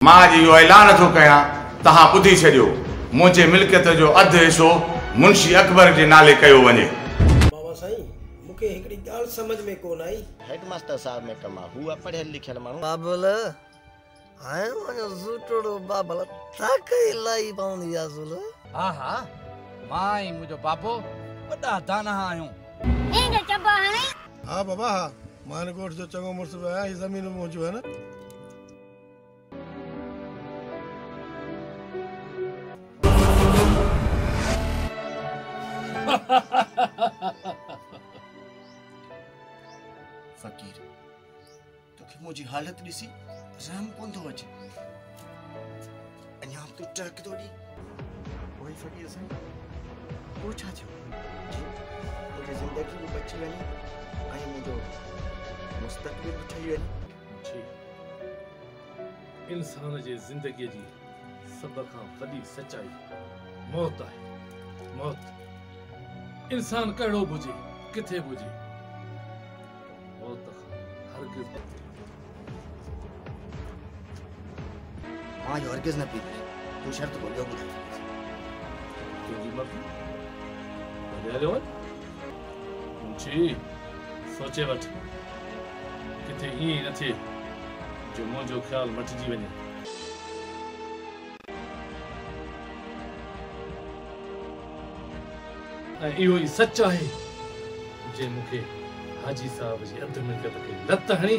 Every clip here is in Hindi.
मां अॼु इहो ऐलान थो कयां, तव्हां ॿुधी छॾियो, मुंहिंजे मिल्कियत जो अधु हिसो मुंशी अकबर जे नाले कयो वञे। बाबा साईं, मूंखे हिकिड़ी ॻाल्हि समझ में कोन आई। हेडमास्टर साहब में कमा हुआ पढ़ियल लिखियल माण्हू। बाबल हाणे मुंहिंजो ज़ूटड़ो बाबल ताक इलाही पवंदी आहे ज़ुल। हा हा, मां ऐं मुंहिंजो बाबो वॾा दाना आहियूं। हाँ बाबा हाँ, मानकोट जो चङो मुड़ुस बि आहियां, हीअ ज़मीन में मौजूदु आहे न। फकीर, तोखे मुंहिंजी हालत ॾिसी रहम कोन थो अचे। अञा तूं टहक थो ॾी। पोइ फकीर साईं, पोइ छा थियो? मुंहिंजी ज़िंदगी बि बची वञे ऐं मुंहिंजो मुस्तक़बिल बि ठही वञे। इंसान जे ज़िंदगीअ जी सभ खां वॾी सचाई मौत आहे। मौत इंसान कहिड़ो बि हुजे, किथे बि हुजे, मौत खां हरगिज़ मां जो हरगिज़ न पीती। तूं शर्त बोल ॿियो ॿुधाए। तुंहिंजी मर्ज़ी, भले हलियो वञ। मुंशी, सोचे वठ, किथे ईअं ई न थिए जो मुंहिंजो ख़्यालु मटिजी वञे। ऐं इहो ई सच आहे जे मूंखे हाजी साहब जी अधु मिल्कियत खे लत हणी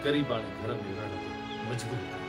ग़रीबाणे घर में रहण ते मजबूर कयो।